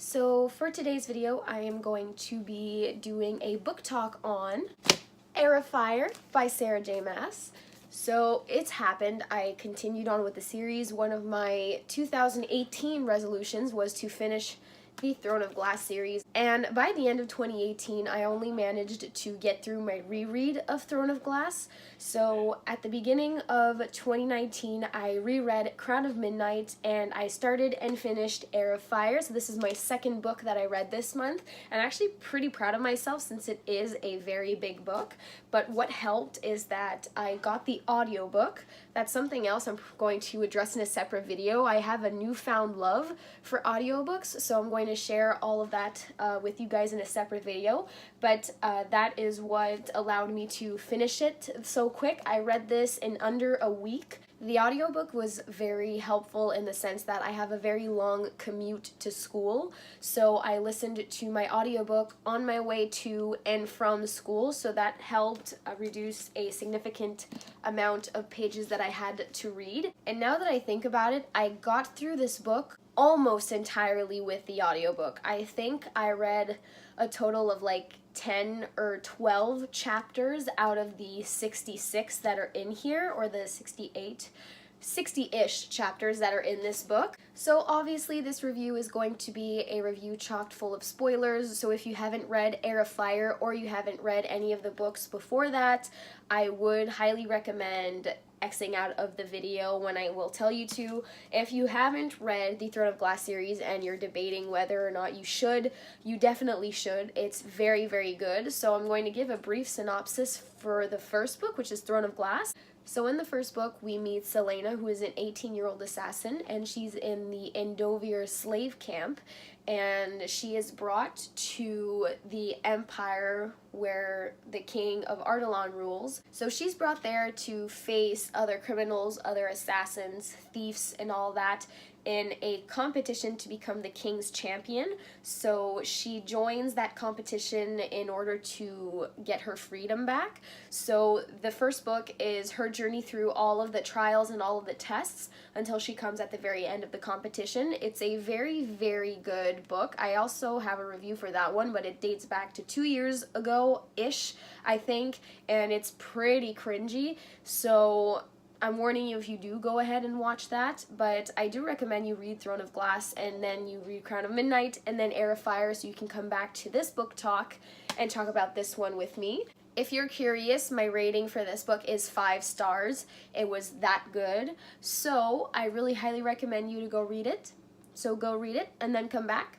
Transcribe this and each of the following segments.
So for today's video, I am going to be doing a book talk on Heir of Fire by Sarah J Maas. So it's happened. I continued on with the series. One of my 2018 resolutions was to finish the Throne of Glass series, and by the end of 2018 I only managed to get through my reread of Throne of Glass. So at the beginning of 2019 I reread Crown of Midnight, and I started and finished Heir of Fire. So this is my second book that I read this month, and I'm actually pretty proud of myself since it is a very big book. But what helped is that I got the audiobook. That's something else I'm going to address in a separate video. I have a newfound love for audiobooks, so I'm going to share all of that with you guys in a separate video. But that is what allowed me to finish it so quick. I read this in under a week. The audiobook was very helpful in the sense that I have a very long commute to school, so I listened to my audiobook on my way to and from school, so that helped reduce a significant amount of pages that I had to read. And now that I think about it, I got through this book almost entirely with the audiobook. I think I read a total of like 10 or 12 chapters out of the 66 that are in here, or the 60-ish chapters that are in this book. So obviously this review is going to be a review chocked full of spoilers, so if you haven't read Heir of Fire or you haven't read any of the books before that, I would highly recommend Xing out of the video when I will tell you to. If you haven't read the Throne of Glass series and you're debating whether or not you should, you definitely should. It's very, very good. So I'm going to give a brief synopsis for the first book, which is Throne of Glass. So in the first book, we meet Selena, who is an 18-year-old assassin, and she's in the Endovier slave camp, and she is brought to the Empire where the King of Ardalan rules. So she's brought there to face other criminals, other assassins, thieves, and all that in a competition to become the king's champion. So she joins that competition in order to get her freedom back. So the first book is her journey through all of the trials and all of the tests until she comes at the very end of the competition. It's a very, very good book. I also have a review for that one, but it dates back to 2 years ago-ish, I think, and it's pretty cringy. So I'm warning you if you do go ahead and watch that, but I do recommend you read Throne of Glass and then you read Crown of Midnight and then Heir of Fire, so you can come back to this book talk and talk about this one with me. If you're curious, my rating for this book is 5 stars. It was that good, so I really highly recommend you to go read it. So go read it and then come back.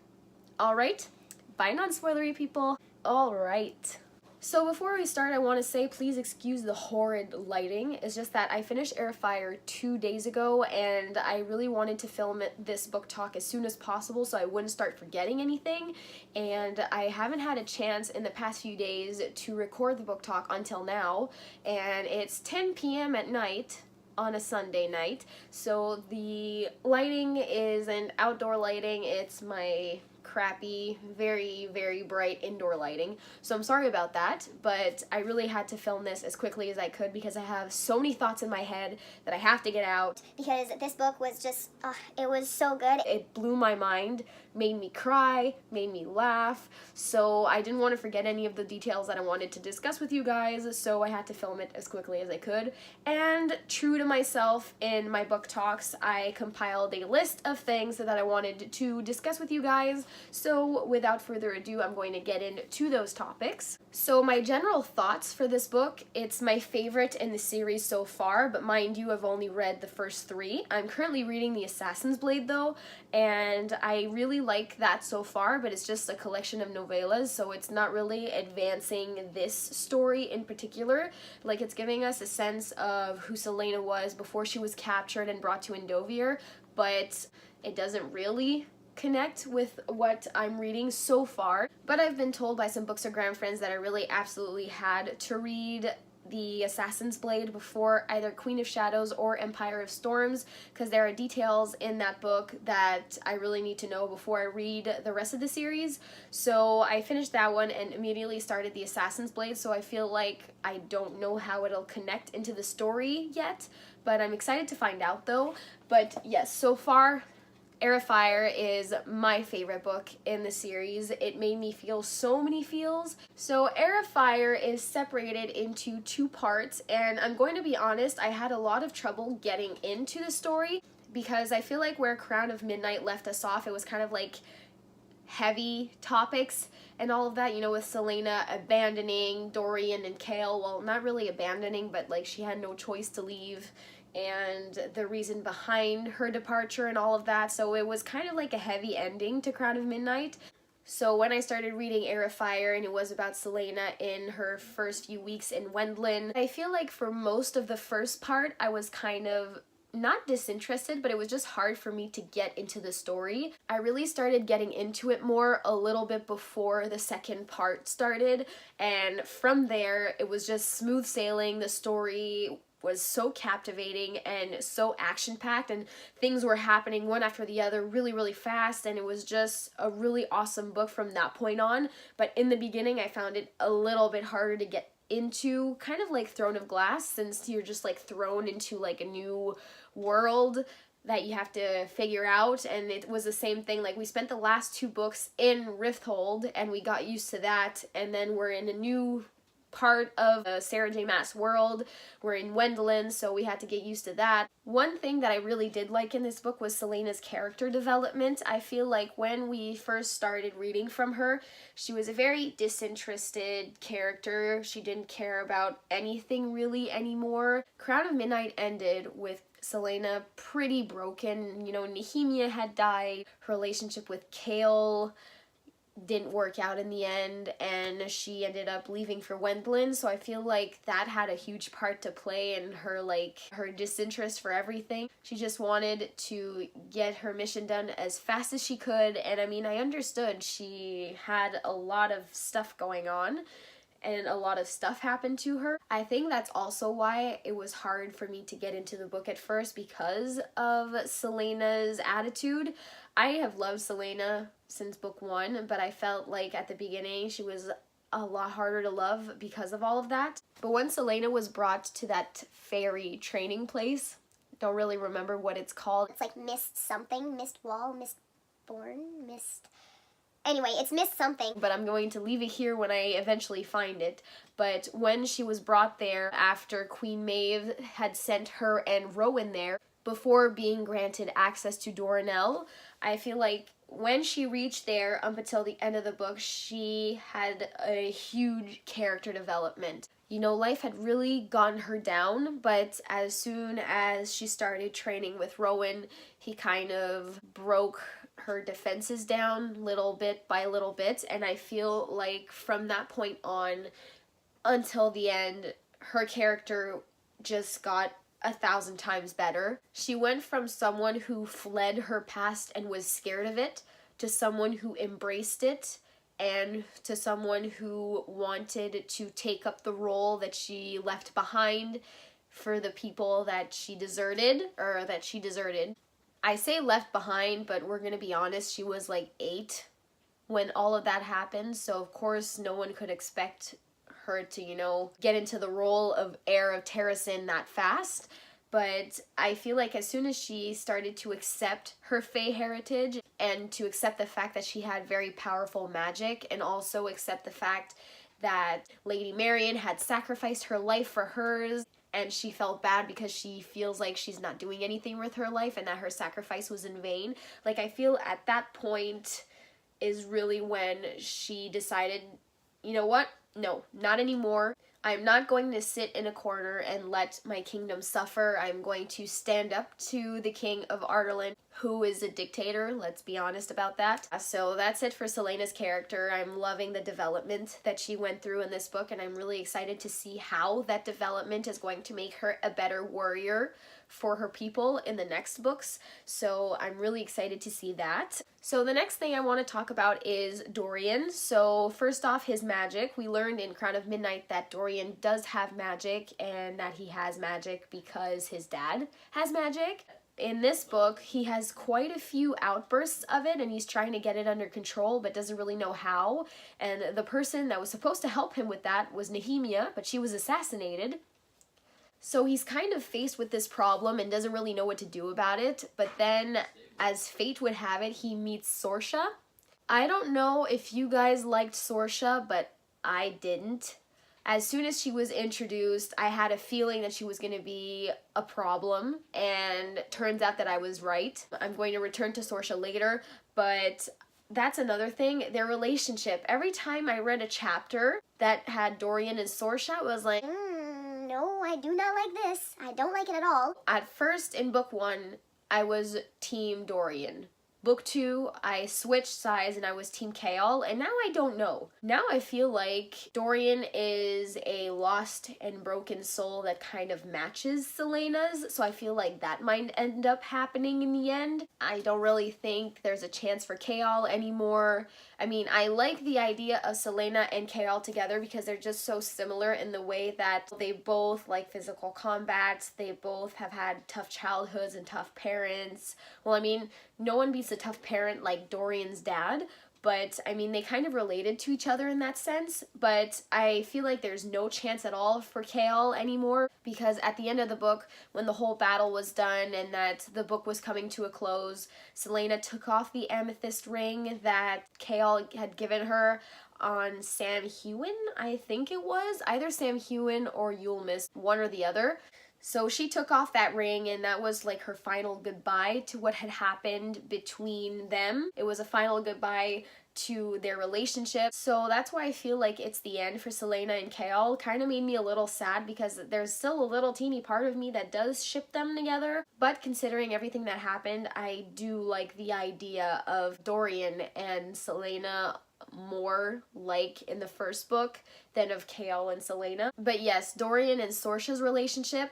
Alright, bye non-spoilery people. Alright. So before we start, I want to say please excuse the horrid lighting. It's just that I finished Heir of Fire 2 days ago, and I really wanted to film this book talk as soon as possible so I wouldn't start forgetting anything, and I haven't had a chance in the past few days to record the book talk until now, and it's 10 p.m. at night on a Sunday night, so the lighting is an outdoor lighting. It's my crappy, very, very bright indoor lighting, so I'm sorry about that, but I really had to film this as quickly as I could because I have so many thoughts in my head that I have to get out. Because this book was just, it was so good. It blew my mind, made me cry, made me laugh, so I didn't want to forget any of the details that I wanted to discuss with you guys, so I had to film it as quickly as I could. And true to myself, in my book talks, I compiled a list of things that I wanted to discuss with you guys. So without further ado, I'm going to get into those topics. So my general thoughts for this book: it's my favorite in the series so far, but mind you, I've only read the first 3. I'm currently reading The Assassin's Blade though, and I really like that so far, but it's just a collection of novellas, so it's not really advancing this story in particular. Like, it's giving us a sense of who Selena was before she was captured and brought to Endovier, but it doesn't really connect with what I'm reading so far. But I've been told by some Bookstagram friends that I really absolutely had to read The Assassin's Blade before either Queen of Shadows or Empire of Storms, because there are details in that book that I really need to know before I read the rest of the series. So I finished that one and immediately started The Assassin's Blade, so I feel like I don't know how it'll connect into the story yet, but I'm excited to find out though. But yes, so far Heir of Fire is my favorite book in the series. It made me feel so many feels. So Heir of Fire is separated into 2 parts, and I'm going to be honest, I had a lot of trouble getting into the story because I feel like where Crown of Midnight left us off, it was kind of like heavy topics and all of that, you know, with Selena abandoning Dorian and Kale. Well, not really abandoning, but like she had no choice to leave, and the reason behind her departure and all of that. So it was kind of like a heavy ending to Crown of Midnight. So when I started reading Heir of Fire and it was about Selena in her first few weeks in Wendlin, I feel like for most of the first part I was kind of not disinterested, but it was just hard for me to get into the story. I really started getting into it more a little bit before the second part started, and from there it was just smooth sailing. The story was so captivating and so action-packed, and things were happening one after the other really fast, and it was just a really awesome book from that point on. But in the beginning I found it a little bit harder to get into, kind of like Throne of Glass, since you're just like thrown into like a new world that you have to figure out. And it was the same thing, like we spent the last 2 books in Rifthold and we got used to that, and then we're in a new part of Sarah J Maas world. We're in Wendlin, so we had to get used to that. One thing that I really did like in this book was Selena's character development. I feel like when we first started reading from her, she was a very disinterested character. She didn't care about anything really anymore. Crown of Midnight ended with Selena pretty broken. You know, Nehemia had died, her relationship with Kale didn't work out in the end, and she ended up leaving for Wendlin. So I feel like that had a huge part to play in her, like, her disinterest for everything. She just wanted to get her mission done as fast as she could, and I mean, I understood she had a lot of stuff going on and a lot of stuff happened to her. I think that's also why it was hard for me to get into the book at first, because of Selena's attitude. I have loved Selena since book 1, but I felt like at the beginning she was a lot harder to love because of all of that. But when Selena was brought to that fairy training place, don't really remember what it's called. It's like Mist something, Mist Wall, Mist Born, Mist... Anyway, it's Mist something. But I'm going to leave it here when I eventually find it. But when she was brought there after Queen Maeve had sent her and Rowan there, before being granted access to Doranel, I feel like when she reached there up until the end of the book, she had a huge character development. You know, life had really gotten her down, but as soon as she started training with Rowan, he kind of broke her defenses down little bit by little bit, and I feel like from that point on until the end, her character just got 1,000 times better. She went from someone who fled her past and was scared of it, to someone who embraced it, and to someone who wanted to take up the role that she left behind for the people that she deserted. I say left behind, but we're gonna be honest, she was like 8 when all of that happened, so of course no one could expect her to, you know, get into the role of heir of Terrasen that fast. But I feel like as soon as she started to accept her Fae heritage and to accept the fact that she had very powerful magic, and also accept the fact that Lady Marian had sacrificed her life for hers, and she felt bad because she feels like she's not doing anything with her life and that her sacrifice was in vain. Like, I feel at that point is really when she decided, you know what? No, not anymore. I'm not going to sit in a corner and let my kingdom suffer. I'm going to stand up to the king of Ardalan, who is a dictator. Let's be honest about that. So that's it for Selena's character. I'm loving the development that she went through in this book, and I'm really excited to see how that development is going to make her a better warrior for her people in the next books. So I'm really excited to see that. So the next thing I want to talk about is Dorian. So first off, his magic. We learned in Crown of Midnight that Dorian does have magic, and that he has magic because his dad has magic. In this book, he has quite a few outbursts of it, and he's trying to get it under control, but doesn't really know how. And the person that was supposed to help him with that was Nehemia, but she was assassinated. So he's kind of faced with this problem and doesn't really know what to do about it. But then, as fate would have it, he meets Sorsha. I don't know if you guys liked Sorsha, but I didn't. As soon as she was introduced, I had a feeling that she was going to be a problem, and turns out that I was right. I'm going to return to Sorsha later, but that's another thing, their relationship. Every time I read a chapter that had Dorian and Sorsha, it was like, no, I do not like this. I don't like it at all. At first, in book 1, I was Team Dorian. Book 2, I switched sides and I was Team Chaol, and now I don't know. Now I feel like Dorian is a lost and broken soul that kind of matches Celaena's, so I feel like that might end up happening in the end. I don't really think there's a chance for Chaol anymore. I mean, I like the idea of Celaena and Chaol together because they're just so similar in the way that they both like physical combat, they both have had tough childhoods and tough parents. Well, I mean, no one beats a tough parent like Dorian's dad, but I mean, they kind of related to each other in that sense, but I feel like there's no chance at all for Chaol anymore, because at the end of the book, when the whole battle was done and that the book was coming to a close, Celaena took off the amethyst ring that Chaol had given her on Sam Heughan, I think it was, either Sam Heughan or Yulmus, one or the other. So she took off that ring, and that was like her final goodbye to what had happened between them. It was a final goodbye to their relationship. So that's why I feel like it's the end for Celaena and Chaol. Kind of made me a little sad because there's still a little teeny part of me that does ship them together. But considering everything that happened, I do like the idea of Dorian and Celaena more like in the first book than of Chaol and Celaena. But yes, Dorian and Sorsha's relationship,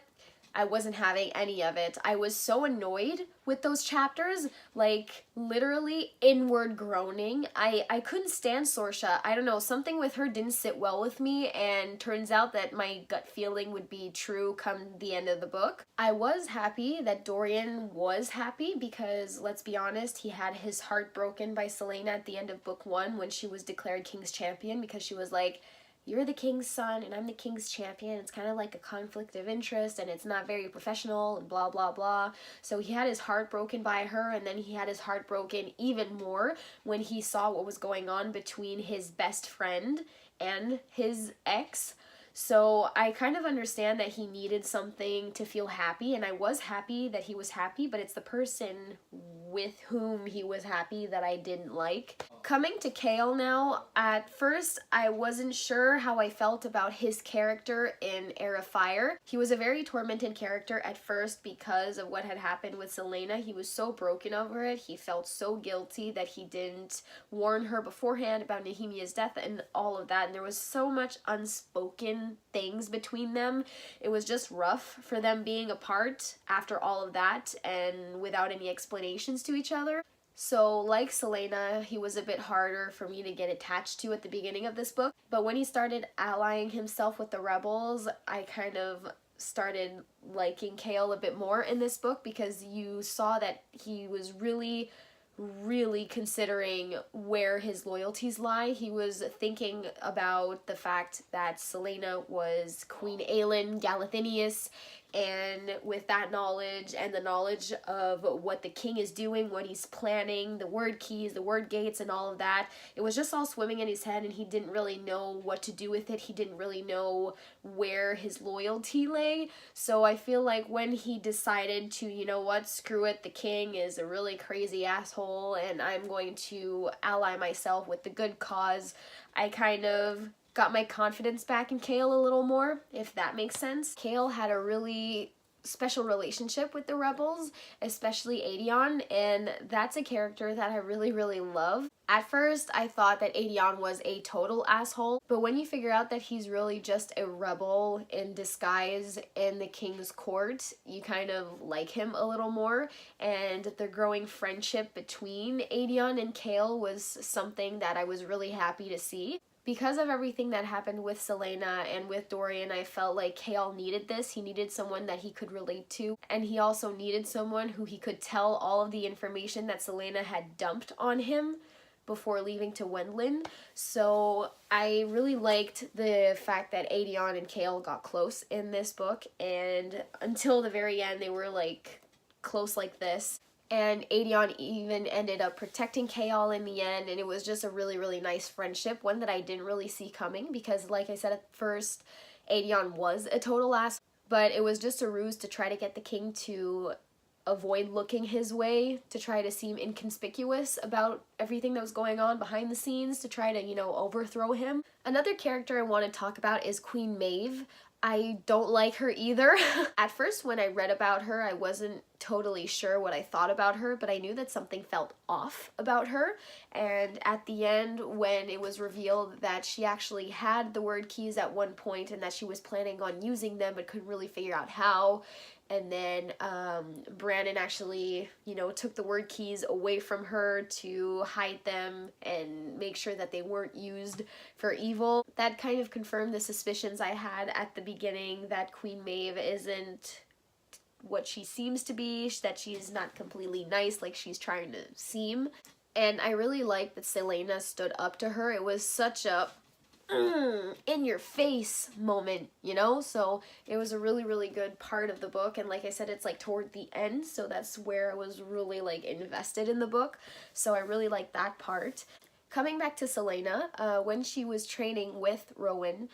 I wasn't having any of it. I was so annoyed with those chapters, like literally inward groaning. I couldn't stand Sorsha. I don't know, something with her didn't sit well with me, and turns out that my gut feeling would be true come the end of the book. I was happy that Dorian was happy because, let's be honest, he had his heart broken by Celaena at the end of book 1 when she was declared King's Champion, because she was like, you're the king's son and I'm the king's champion. It's kind of like a conflict of interest and it's not very professional and blah, blah, blah. So he had his heart broken by her, and then he had his heart broken even more when he saw what was going on between his best friend and his ex. So I kind of understand that he needed something to feel happy, and I was happy that he was happy, but it's the person with whom he was happy that I didn't like. Coming to Chaol now, at first I wasn't sure how I felt about his character in Heir of Fire. He was a very tormented character at first because of what had happened with Celaena. He was so broken over it. He felt so guilty that he didn't warn her beforehand about Nehemia's death and all of that, and there was so much unspoken things between them. It was just rough for them being apart after all of that and without any explanations to each other. So like Celaena, he was a bit harder for me to get attached to at the beginning of this book, but when he started allying himself with the rebels, I kind of started liking Chaol a bit more in this book, because you saw that he was really considering where his loyalties lie. He was thinking about the fact that Celaena was Queen Aelin Galathinius, and with that knowledge and the knowledge of what the king is doing, what he's planning, the word keys, the word gates, and all of that, it was just all swimming in his head, and he didn't really know what to do with it. He didn't really know where his loyalty lay. So I feel like when he decided to, you know what, screw it, the king is a really crazy asshole and I'm going to ally myself with the good cause, I kind of got my confidence back in Chaol a little more, if that makes sense. Chaol had a really special relationship with the rebels, especially Aedion, and that's a character that I really love. At first, I thought that Aedion was a total asshole, but when you figure out that he's really just a rebel in disguise in the king's court, you kind of like him a little more, and the growing friendship between Aedion and Chaol was something that I was really happy to see. Because of everything that happened with Celaena and with Dorian, I felt like Chaol needed this. He needed someone that he could relate to, and he also needed someone who he could tell all of the information that Celaena had dumped on him before leaving to Wendlin. So I really liked the fact that Aedion and Chaol got close in this book, and until the very end they were like close like this. And Aedion even ended up protecting Chaol in the end, and it was just a really, really nice friendship, one that I didn't really see coming because, like I said at first, Aedion was a total ass, but it was just a ruse to try to get the king to avoid looking his way, to try to seem inconspicuous about everything that was going on behind the scenes, to try to, you know, overthrow him. Another character I want to talk about is Queen Maeve. I don't like her either. At first, when I read about her, I wasn't totally sure what I thought about her, but I knew that something felt off about her. And at the end, when it was revealed that she actually had the word keys at one point and that she was planning on using them but couldn't really figure out how, and then Brandon actually, you know, took the word keys away from her to hide them and make sure that they weren't used for evil. That kind of confirmed the suspicions I had at the beginning that Queen Maeve isn't what she seems to be, that she's not completely nice like she's trying to seem. And I really liked that Celaena stood up to her. It was such a in your face moment, you know? So it was a really, really good part of the book, and like I said, it's like toward the end, so that's where I was really like invested in the book, so I really liked that part. Coming back to Celaena, when she was training with Rowan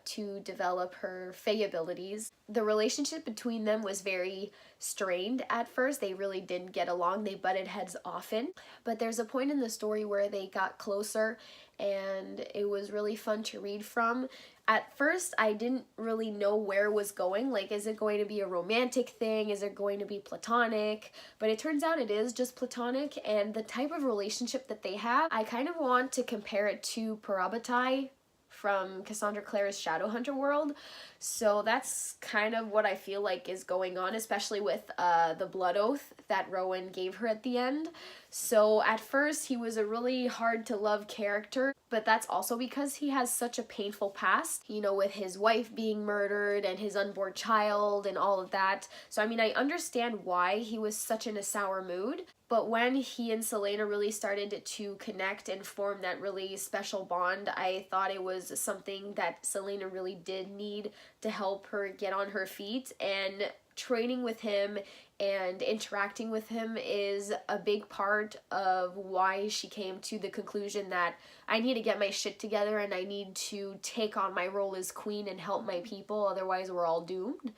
to develop her Fae abilities, the relationship between them was very strained at first. They really didn't get along. They butted heads often. But there's a point in the story where they got closer, and it was really fun to read from. At first, I didn't really know where it was going. Like, is it going to be a romantic thing? Is it going to be platonic? But it turns out it is just platonic, and the type of relationship that they have, I kind of want to compare it to Parabatai from Cassandra Clare's Shadowhunter world. So that's kind of what I feel like is going on, especially with the blood oath that Rowan gave her at the end. So at first he was a really hard to love character, but that's also because he has such a painful past, you know, with his wife being murdered and his unborn child and all of that. So I mean, I understand why he was such in a sour mood, but when he and Celaena really started to connect and form that really special bond, I thought it was something that Celaena really did need to help her get on her feet, and training with him and interacting with him is a big part of why she came to the conclusion that I need to get my shit together and I need to take on my role as queen and help my people, otherwise we're all doomed.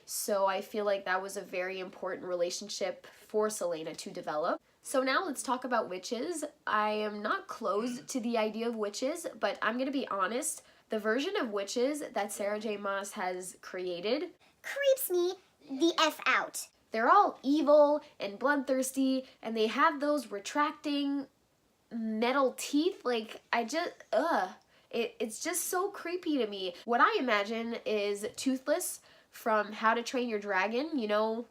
So I feel like that was a very important relationship for Celaena to develop. So now let's talk about witches. I am not closed to the idea of witches, but I'm gonna be honest, the version of witches that Sarah J Maas has created Creeps me the F out. They're all evil and bloodthirsty, and they have those retracting metal teeth. Like, it's just so creepy to me. What I imagine is Toothless from How to Train Your Dragon, you know,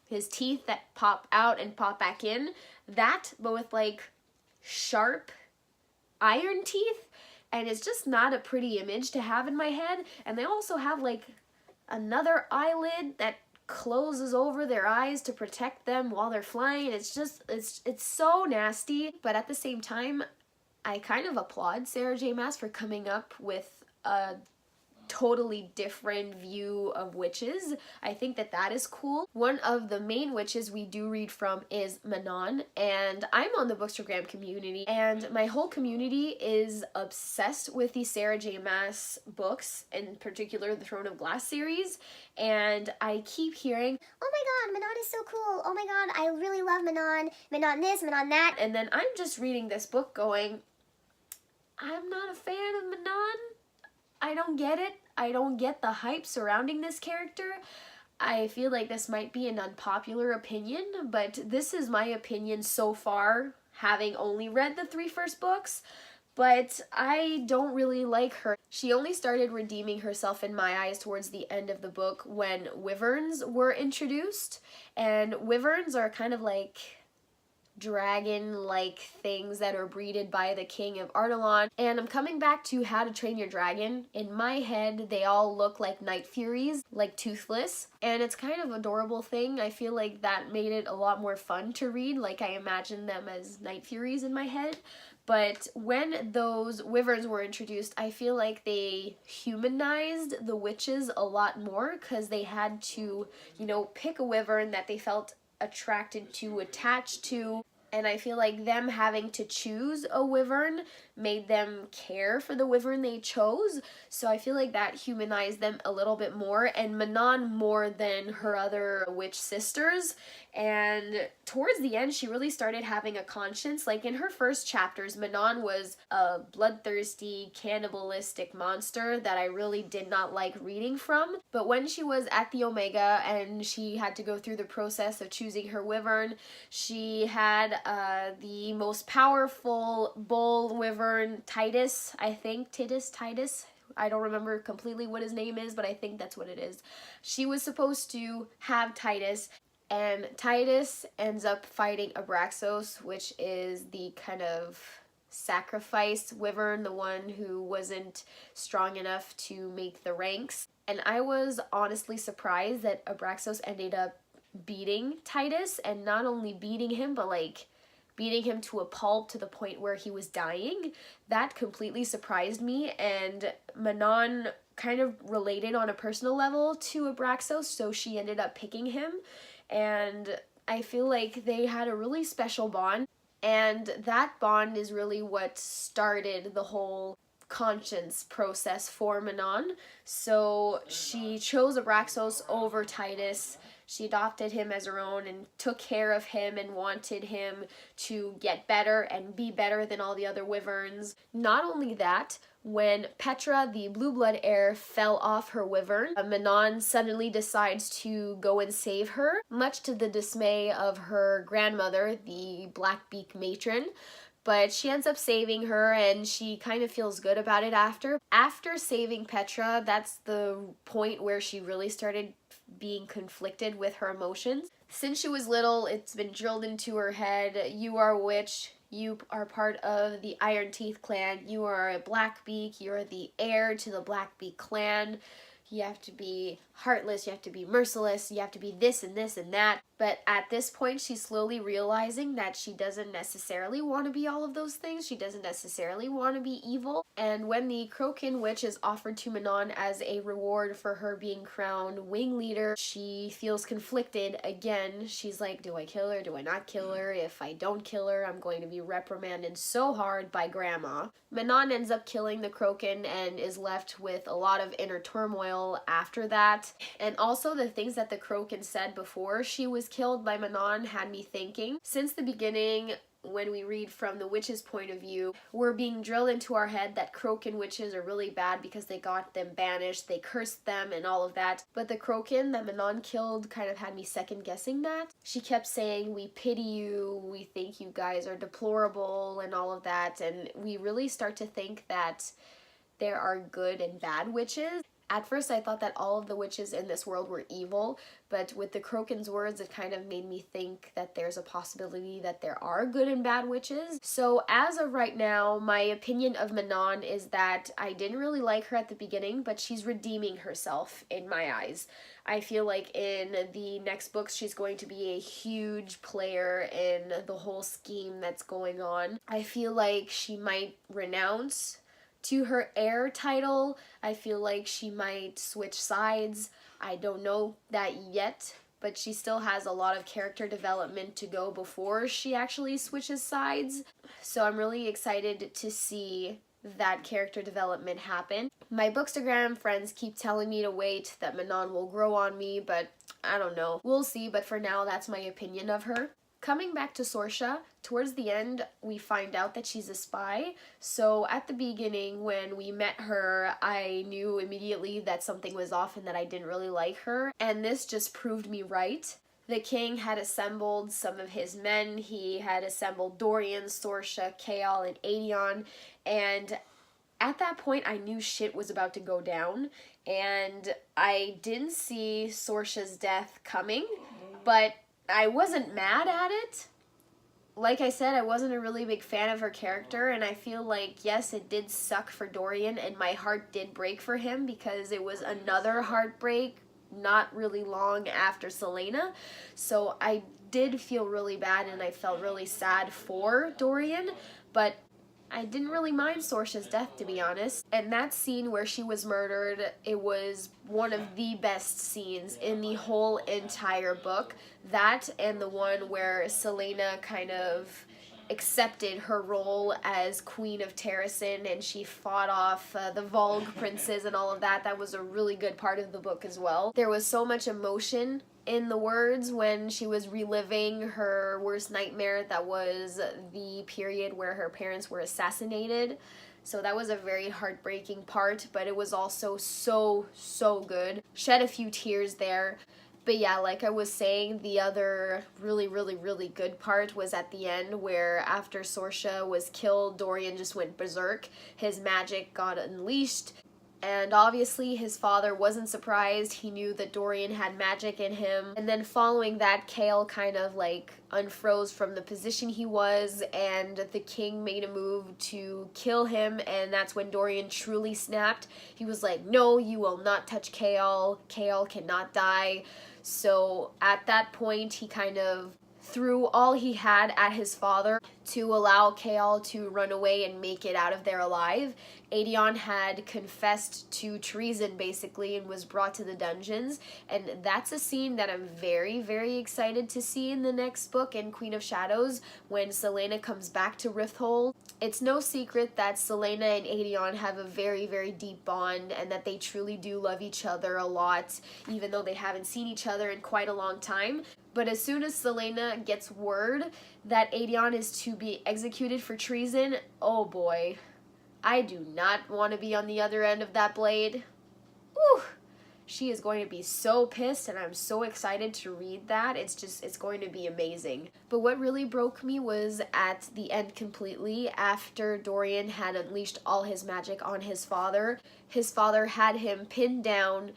his teeth that pop out and pop back in. That, but with like sharp iron teeth, and it's just not a pretty image to have in my head. And they also have like another eyelid that closes over their eyes to protect them while they're flying. It's just, it's so nasty. But at the same time, I kind of applaud Sarah J Maas for coming up with a totally different view of witches. I think that that is cool. One of the main witches we do read from is Manon, and I'm on the Bookstagram community, and my whole community is obsessed with the Sarah J Maas books, in particular the Throne of Glass series, and I keep hearing, oh my god, Manon is so cool. Oh my god, I really love Manon. Manon this, Manon that. And then I'm just reading this book going, I'm not a fan of Manon. I don't get it. I don't get the hype surrounding this character. I feel like this might be an unpopular opinion, but this is my opinion so far, having only read the 3 first books, but I don't really like her. She only started redeeming herself in my eyes towards the end of the book when wyverns were introduced, and wyverns are kind of like dragon-like things that are breeded by the king of Ardalan. And I'm coming back to How to Train Your Dragon. In my head, they all look like Night Furies, like Toothless, and it's kind of adorable thing. I feel like that made it a lot more fun to read, like I imagined them as Night Furies in my head. But when those wyverns were introduced, I feel like they humanized the witches a lot more, because they had to, you know, pick a wyvern that they felt attracted to, attached to. And I feel like them having to choose a wyvern made them care for the wyvern they chose. So I feel like that humanized them a little bit more, and Manon more than her other witch sisters. And towards the end, she really started having a conscience. Like in her first chapters, Manon was a bloodthirsty, cannibalistic monster that I really did not like reading from. But when she was at the Omega and she had to go through the process of choosing her wyvern, she had the most powerful bull wyvern, Titus, I think. Titus. I don't remember completely what his name is, but I think that's what it is. She was supposed to have Titus, and Titus ends up fighting Abraxos, which is the kind of sacrifice wyvern, the one who wasn't strong enough to make the ranks. And I was honestly surprised that Abraxos ended up beating Titus, and not only beating him, but like beating him to a pulp to the point where he was dying. That completely surprised me, and Manon kind of related on a personal level to Abraxos, so she ended up picking him. And I feel like they had a really special bond, and that bond is really what started the whole conscience process for Manon. So she chose Abraxos over Titus. She adopted him as her own and took care of him and wanted him to get better and be better than all the other wyverns. Not only that, when Petra, the blue blood heir, fell off her wyvern, Manon suddenly decides to go and save her, much to the dismay of her grandmother, the Blackbeak matron. But she ends up saving her, and she kind of feels good about it after. After saving Petra, that's the point where she really started being conflicted with her emotions. Since she was little, it's been drilled into her head, you are a witch, you are part of the Iron Teeth clan, you are a Blackbeak, you're the heir to the Blackbeak clan, you have to be heartless, you have to be merciless, you have to be this and this and that. But at this point, she's slowly realizing that she doesn't necessarily want to be all of those things. She doesn't necessarily want to be evil. And when the Croakin witch is offered to Manon as a reward for her being crowned wing leader, she feels conflicted again. She's like, do I kill her? Do I not kill her? If I don't kill her, I'm going to be reprimanded so hard by Grandma. Manon ends up killing the Croakin and is left with a lot of inner turmoil after that. And also the things that the Croakin said before she was killed by Manon had me thinking. Since the beginning, when we read from the witch's point of view, we're being drilled into our head that Croakin witches are really bad because they got them banished, they cursed them and all of that. But the Croakin that Manon killed kind of had me second guessing that. She kept saying, we pity you, we think you guys are deplorable and all of that. And we really start to think that there are good and bad witches. At first I thought that all of the witches in this world were evil, but with the Croakin's words it kind of made me think that there's a possibility that there are good and bad witches. So as of right now, my opinion of Manon is that I didn't really like her at the beginning, but she's redeeming herself in my eyes. I feel like in the next books she's going to be a huge player in the whole scheme that's going on. I feel like she might renounce to her heir title. I feel like she might switch sides. I don't know that yet, but she still has a lot of character development to go before she actually switches sides. So I'm really excited to see that character development happen. My Bookstagram friends keep telling me to wait, that Manon will grow on me, but I don't know. We'll see, but for now that's my opinion of her. Coming back to Sorsha, towards the end, we find out that she's a spy. So at the beginning, when we met her, I knew immediately that something was off and that I didn't really like her. And this just proved me right. The king had assembled some of his men. He had assembled Dorian, Sorsha, Chaol, and Aedion. And at that point, I knew shit was about to go down. And I didn't see Sorsha's death coming, but I wasn't mad at it. Like I said, I wasn't a really big fan of her character, and I feel like, yes, it did suck for Dorian, and my heart did break for him because it was another heartbreak not really long after Selena. So I did feel really bad, and I felt really sad for Dorian, but I didn't really mind Sorcia's death, to be honest. And that scene where she was murdered, it was one of the best scenes in the whole entire book. That and the one where Selena kind of accepted her role as Queen of Terrasen and she fought off the Volg princes and all of that. That was a really good part of the book as well. There was so much emotion in the words when she was reliving her worst nightmare, that was the period where her parents were assassinated. So that was a very heartbreaking part, but it was also so good. Shed a few tears there. But yeah, like I was saying, the other really good part was at the end where after Sorcia was killed, Dorian just went berserk. His magic got unleashed. And obviously his father wasn't surprised. He knew that Dorian had magic in him. And then following that, Chaol kind of like unfroze from the position he was, and the king made a move to kill him, and that's when Dorian truly snapped. He was like, no, you will not touch Chaol. Chaol cannot die. So at that point, he kind of threw all he had at his father to allow Chaol to run away and make it out of there alive. Aedion had confessed to treason basically and was brought to the dungeons, and that's a scene that I'm very excited to see in the next book in Queen of Shadows when Selena comes back to Rifthold. It's no secret that Selena and Aedion have a very deep bond and that they truly do love each other a lot, even though they haven't seen each other in quite a long time. But as soon as Selena gets word that Aedion is to be executed for treason, oh boy, I do not want to be on the other end of that blade. Whew. She is going to be so pissed, and I'm so excited to read that. It's going to be amazing. But what really broke me was at the end completely, after Dorian had unleashed all his magic on his father. His father had him pinned down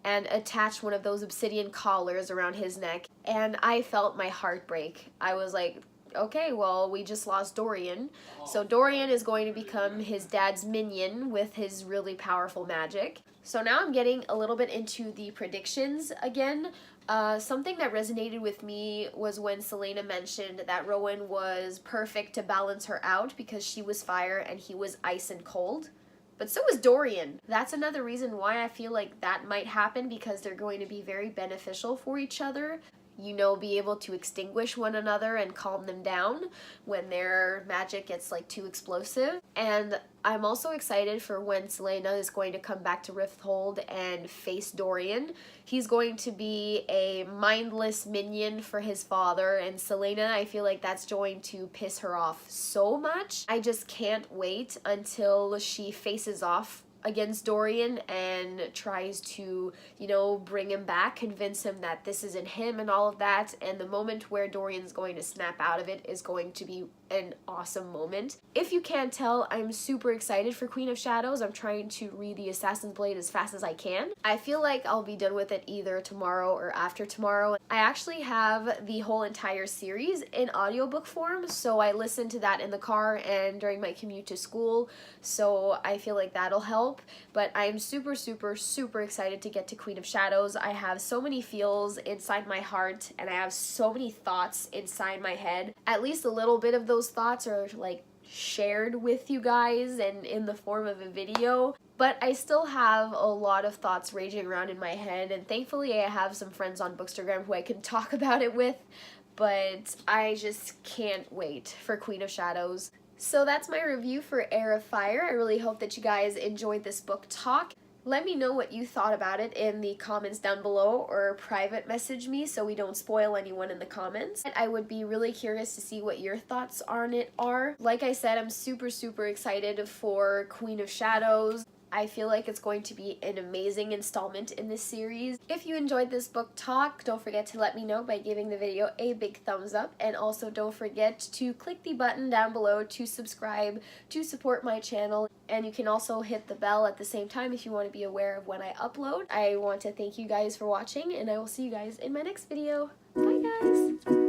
and attached one of those obsidian collars around his neck, and I felt my heart break. I was like, okay, well, we just lost Dorian. So Dorian is going to become his dad's minion with his really powerful magic. So now I'm getting a little bit into the predictions again. Something that resonated with me was when Selena mentioned that Rowan was perfect to balance her out because she was fire and he was ice and cold. But so is Dorian. That's another reason why I feel like that might happen, because they're going to be very beneficial for each other. You know, be able to extinguish one another and calm them down when their magic gets like too explosive. And I'm also excited for when Selena is going to come back to Rifthold and face Dorian. He's going to be a mindless minion for his father, and Selena, I feel like that's going to piss her off so much. I just can't wait until she faces off against Dorian and tries to, you know, bring him back, convince him that this isn't him and all of that. And the moment where Dorian's going to snap out of it is going to be an awesome moment. If you can't tell, I'm super excited for Queen of Shadows. I'm trying to read the Assassin's Blade as fast as I can. I feel like I'll be done with it either tomorrow or after tomorrow. I actually have the whole entire series in audiobook form, so I listen to that in the car and during my commute to school, so I feel like that'll help. But I'm super excited to get to Queen of Shadows. I have so many feels inside my heart, and I have so many thoughts inside my head. At least a little bit of those thoughts are like shared with you guys and in the form of a video, but I still have a lot of thoughts raging around in my head, and thankfully I have some friends on Bookstagram who I can talk about it with, but I just can't wait for Queen of Shadows. So that's my review for Heir of Fire. I really hope that you guys enjoyed this book talk. Let me know what you thought about it in the comments down below, or private message me so we don't spoil anyone in the comments. I would be really curious to see what your thoughts on it are. Like I said, I'm super excited for Queen of Shadows. I feel like it's going to be an amazing installment in this series. If you enjoyed this book talk, don't forget to let me know by giving the video a big thumbs up, and also don't forget to click the button down below to subscribe to support my channel, and you can also hit the bell at the same time if you want to be aware of when I upload. I want to thank you guys for watching, and I will see you guys in my next video. Bye guys!